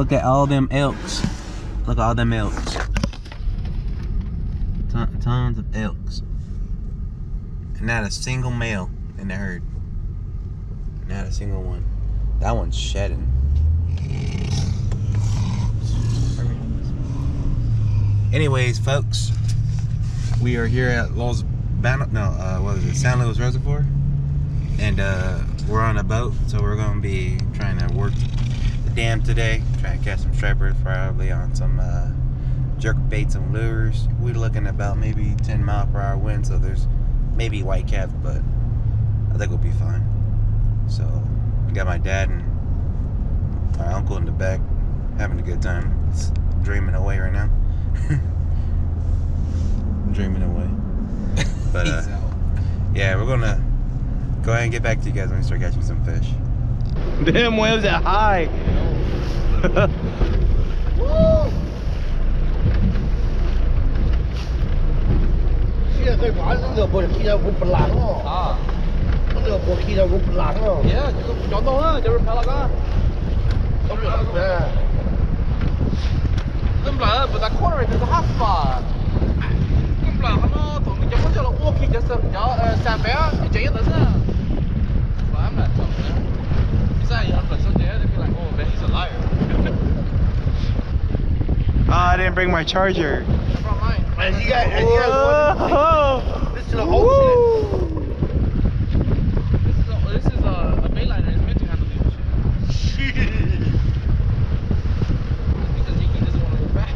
Look at all them elks. Look at all them elks. Tons of elks. And not a single male in the herd. Not a single one. That one's shedding. Anyways, folks, we are here at San Luis Reservoir, and we're on a boat, so we're gonna be trying to work the dam today, trying to catch some stripers, probably on some jerk baits and lures. We're looking at about maybe 10 mile/hour wind, so there's maybe whitecaps, but I think we'll be fine. So I got my dad and my uncle in the back having a good time. It's dreaming away right now. Dreaming away. But yeah, we're gonna go ahead and get back to you guys when we start catching some fish. Damn waves are high. Woo! Hiện tại quá giờ bơi khi nào cũng bật láng rồi. À. Giờ bơi khi nào cũng bật láng rồi. Yeah, chọn đâu ha, giờ phải là cái. Không được nè. Không là but that corner is a half spot. Không là nó thường mình cho nó walking cho sàn bé chỉ tới sao. Phải mà chọn nữa. Bây giờ I'm so dead, they'd be like, oh man, he's a liar. Oh, I didn't bring my charger. From mine. And you guys this is the whole This is a bayliner. It's meant to handle this shit. Because he doesn't want to go fast.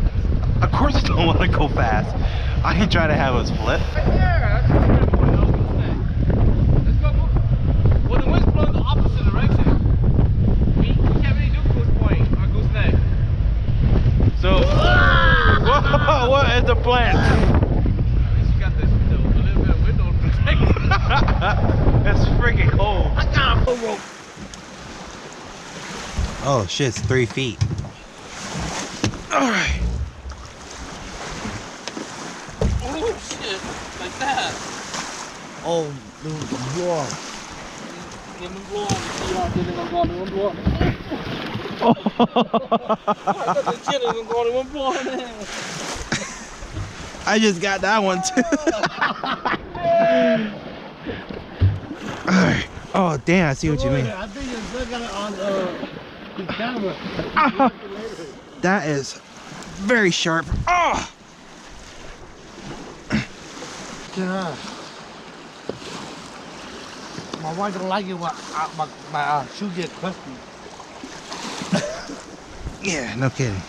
Of course I don't want to go fast. I ain't trying to have us flip. Right there. That's where we're going to gooseneck. Let's go. Well, the wind's blowing the opposite direction. We can't really do goose point or gooseneck. So, whoa, what is the plan? At least you got this, a little bit of window to protect. It's freaking cold. I got a rope. Oh shit, it's 3 feet. Alright. Oh shit, like that. Oh, dude, whoa. I just got that one too. Alright. Oh damn, I see what you mean. I think you still got it on the camera. That is very sharp. Oh! Yeah. My wife don't like it when my shoe get crusty. Yeah, no kidding.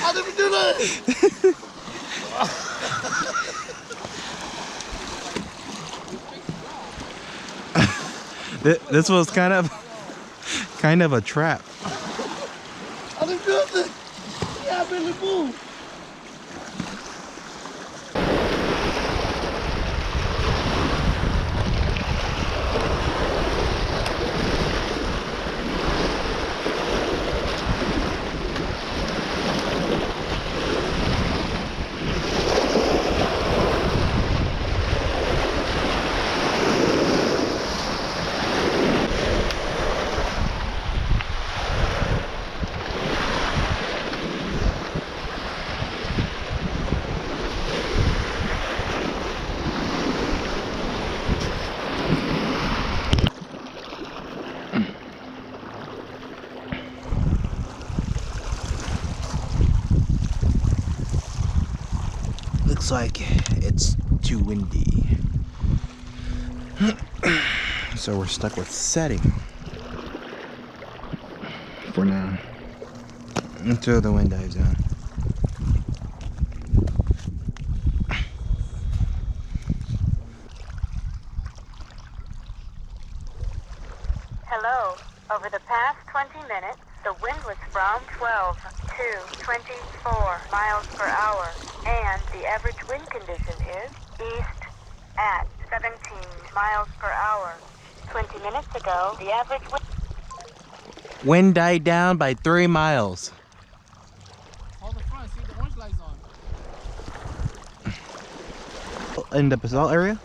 How did we do that? This was kind of a trap. How did we do this? Yeah, I really moved. Looks like it's too windy. So we're stuck with setting for now until the wind dies down. Hello. Over the past 20 minutes, the wind was from 12 to 24 miles per hour, and the average wind condition is east at 17 miles per hour. 20 minutes ago, the average Wind died down by 3 miles. Hold the front, see the orange lights on. in the basalt area?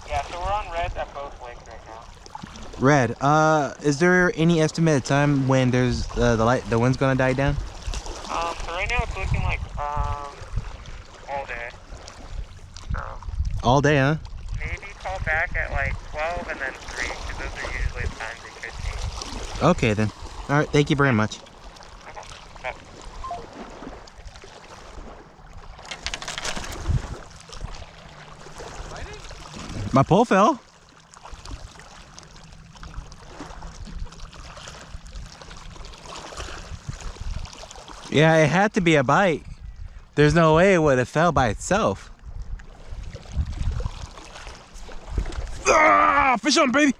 Yeah, so we're on red at both lakes right now. Red. Is there any estimated time when there's the wind's gonna die down? So right now it's looking like all day. All day, huh? Maybe call back at like 12 and then 3, because those are usually the times it could change. Okay then. All right. Thank you very much. Okay. Bye. My pole fell. Yeah, it had to be a bite. There's no way it would have fell by itself. Ah, fish on, baby.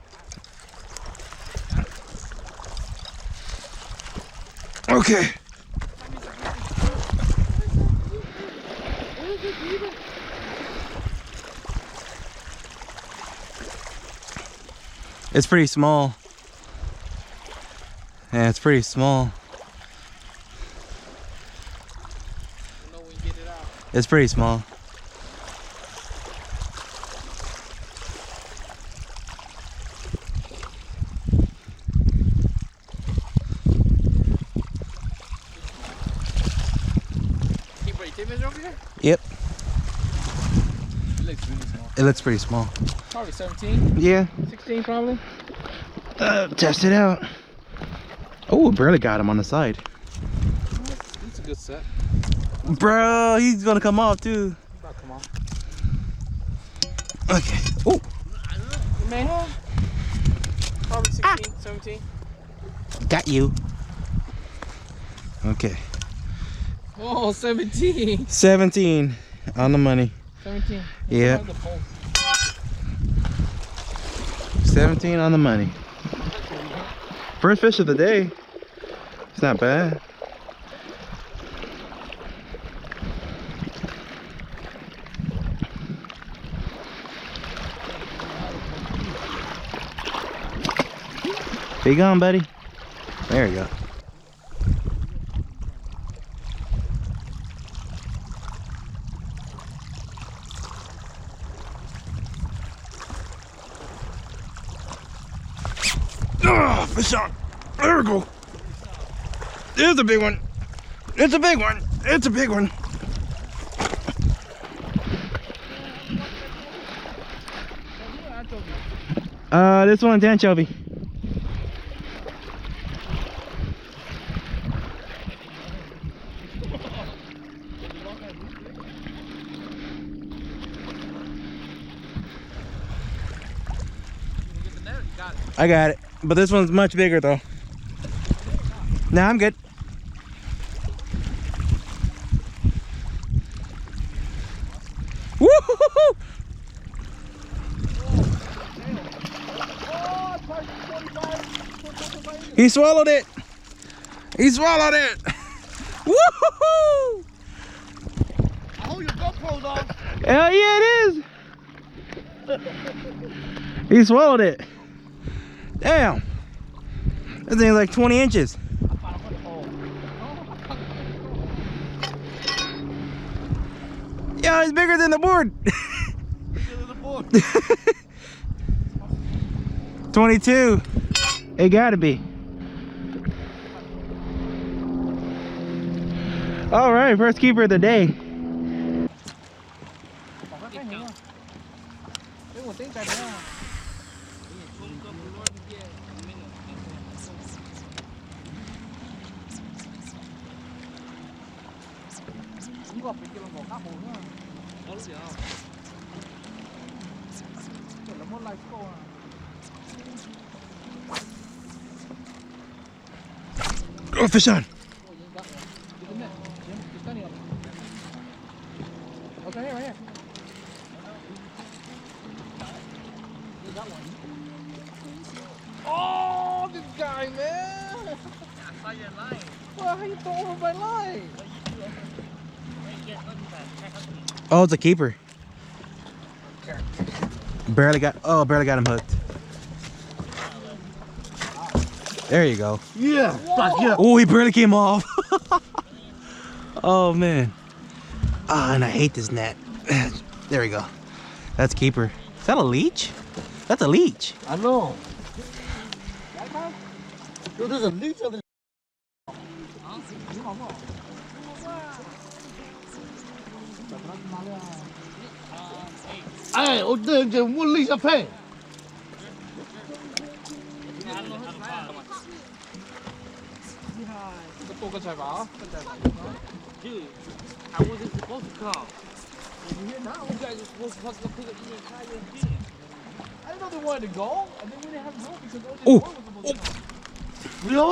Okay. It's pretty small. Yeah, it's pretty small. It's pretty small. Over here? Yep. It looks really small. It looks pretty small. Probably 17, Yeah. 16 probably. Test it out. Oh, barely got him on the side. It's a good set. Bro, he's gonna come off too. About to come on. Okay. Oh. Man, probably 16, 17. Got you. Okay. Oh, 17. 17 on the money. 17. Yeah. 17 on the money. First fish of the day. It's not bad. Be gone, buddy. There you go. Oh, fish on. There we go. There's a big one. It's a big one. It's a big one. This one's anchovy. I got it, but this one's much bigger though. Nah, I'm good. Woo-hoo-hoo-hoo! He swallowed it. He swallowed it. Woo-hoo-hoo! I hold your GoPro, dog. Hell yeah, it is. He swallowed it. Damn. That thing's like 20 inches. Yeah, it's bigger than the board. Bigger than the board. 22. It gotta be. All right, first keeper of the day. Oh, fish on. Okay, right here. Oh, this guy, man! I saw your line. Well, how you throw over my line? Oh, it's a keeper. Barely got him hooked. There you go. Yeah. Oh, he barely came off. Oh man. Ah, and I hate this net. There we go. That's keeper. Is that a leech? That's a leech. I know. Dude, there's a leech on this. 哎，我这问了一下配。多个菜吧，Dude, I wasn't supposed to come. You're here now. You guys are supposed to come to pick up the entire thing. I didn't know they wanted to go, and then we didn't have to go because OJ was supposed to come. Real?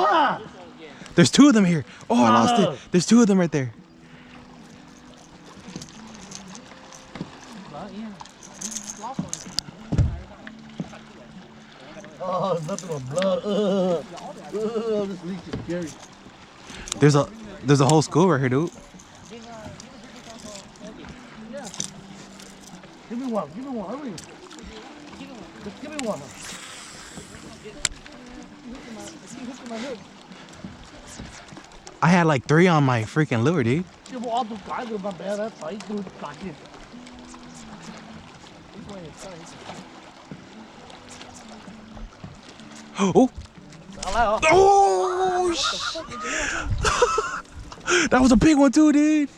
There's two of them here. Oh, I lost it. There's two of them right there. Oh, nothing but blood. This leech is scary. There's a whole school right here, dude. Yeah. Give me one. Hurry. Just give me one. I had like 3 on my freaking lure, dude. Oh! Oh! That was a big one too, dude.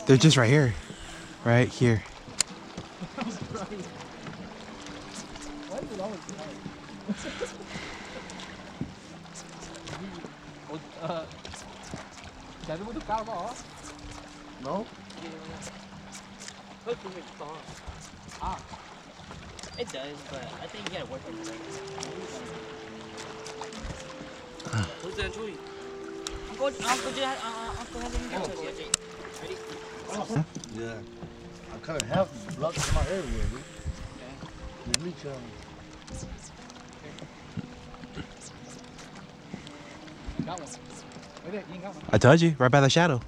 They're just right here. Right here. No? It does, but I think you gotta work it. Who's that tree? Ready? Yeah. I cut it half, blood in my everywhere, dude. The leech Got one. Right there, you ain't got one. I told you, right by the shadow.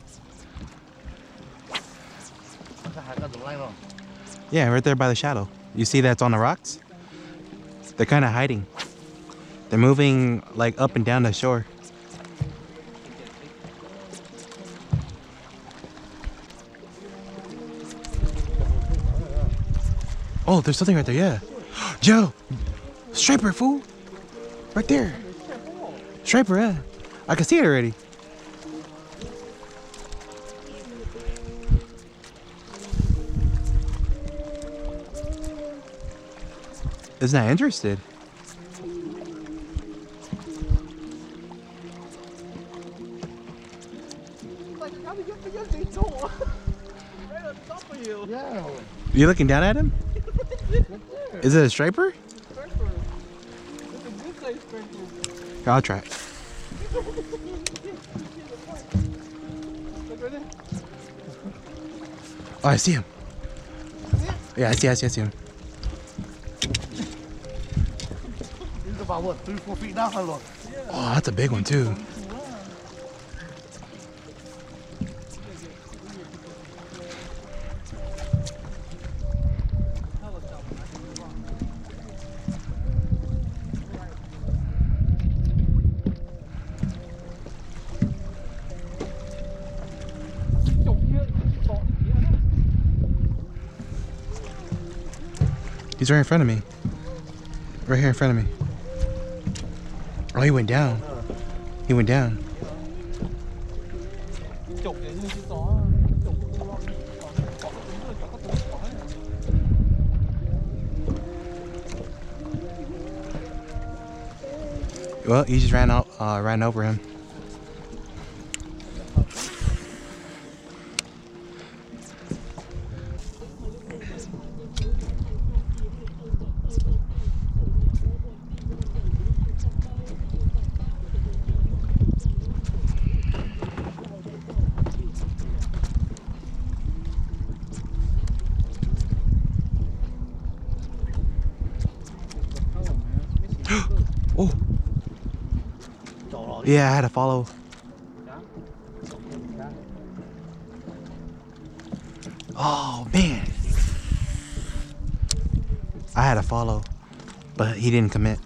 I got the line on. Yeah, right there by the shadow. You see that's on the rocks? They're kind of hiding. They're moving like up and down the shore. Oh, there's something right there, yeah. Joe! Striper, fool! Right there. Striper, yeah. I can see it already. Isn't that interested? Yeah. You looking down at him? Is it a striper? Here, I'll try it. Oh, I see him. Yeah, I see him. He's about what, 3-4 feet down? Look. Oh, that's a big one too. He's right in front of me. Right here in front of me. Oh, he went down. He went down. Well, he just ran out, ran over him. Oh. Yeah, I had to follow. Oh man. I had to follow, but he didn't commit.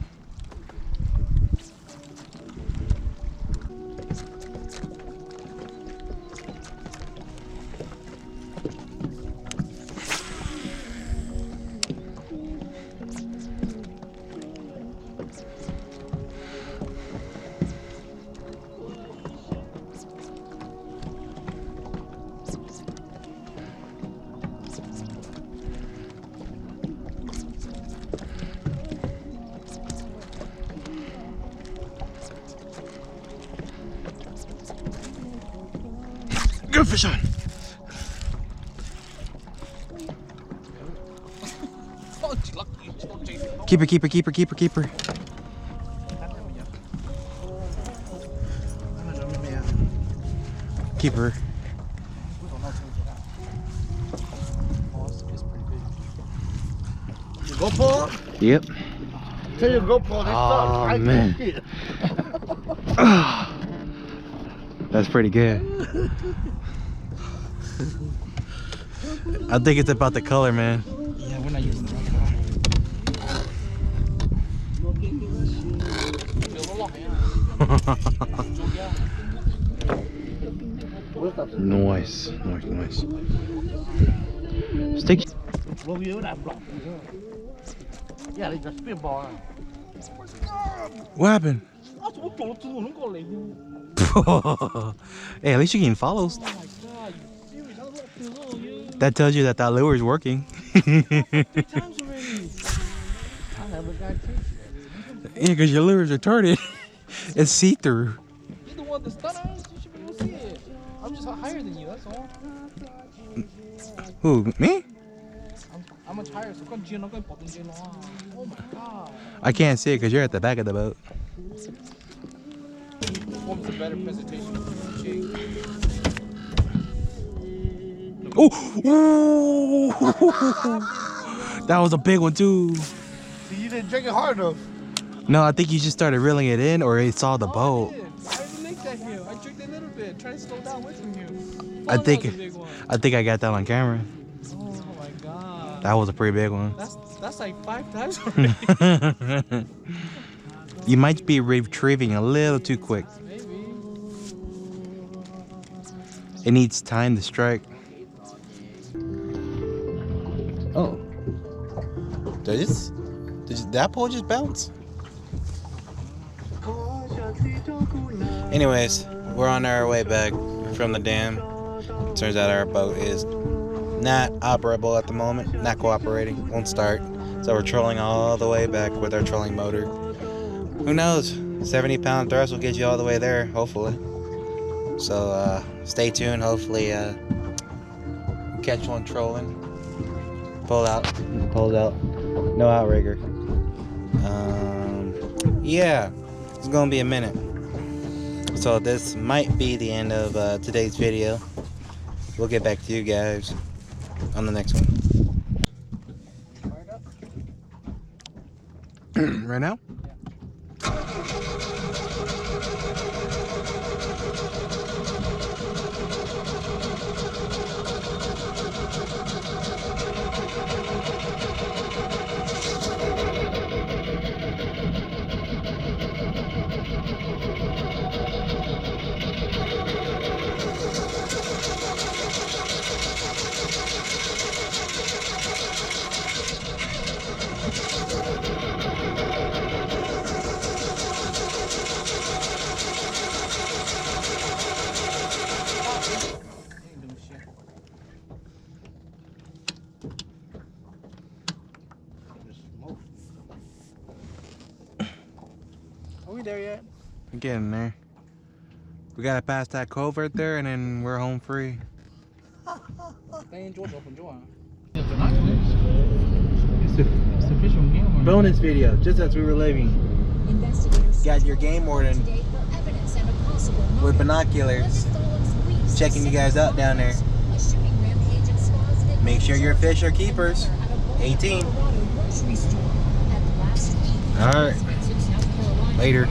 Good fish on. Keeper, keeper, keeper, keeper, keeper. Keeper. GoPro? Yep. Tell your GoPro they suck. Oh man. That's pretty good. I think it's about the color, man. Yeah, we're not using the right Nice, nice, nice. Stick. Yeah, they just spitball. What happened? Hey, at least you're getting follows. That tells you that lure is working. Yeah, because your lure is retarded. It's see-through. You're the one that's stunners. You should be able to see it. I'm just higher than you, that's all. Who, me? I'm much higher, so come Gino, go pop Gino. Oh my god. I can't see it because you're at the back of the boat. What was a better presentation of the jig? Oh! That was a big one too. See, you didn't drink it hard enough. No, I think you just started reeling it in, or he saw the boat. I didn't like that here. I drank a little bit. Try to slow down with from you. I think I got that on camera. Oh my god. That was a pretty big one. That's like 5 times already. You might be retrieving a little too quick. Maybe. It needs time to strike. Oh. Did that pole just bounce? Anyways, we're on our way back from the dam. Turns out our boat is not operable at the moment, not cooperating, won't start. So we're trolling all the way back with our trolling motor. Who knows? 70-pound thrust will get you all the way there, hopefully. So stay tuned. Hopefully catch one trolling. Pull out. No outrigger. Yeah, it's gonna be a minute. So this might be the end of today's video. We'll get back to you guys on the next one. Right now? Are we there yet? We're getting there. We gotta pass that cove right there and then we're home free. Bonus video, just as we were leaving. Got your game warden with binoculars, checking you guys out down there. Make sure your fish are keepers. 18. Alright. Later.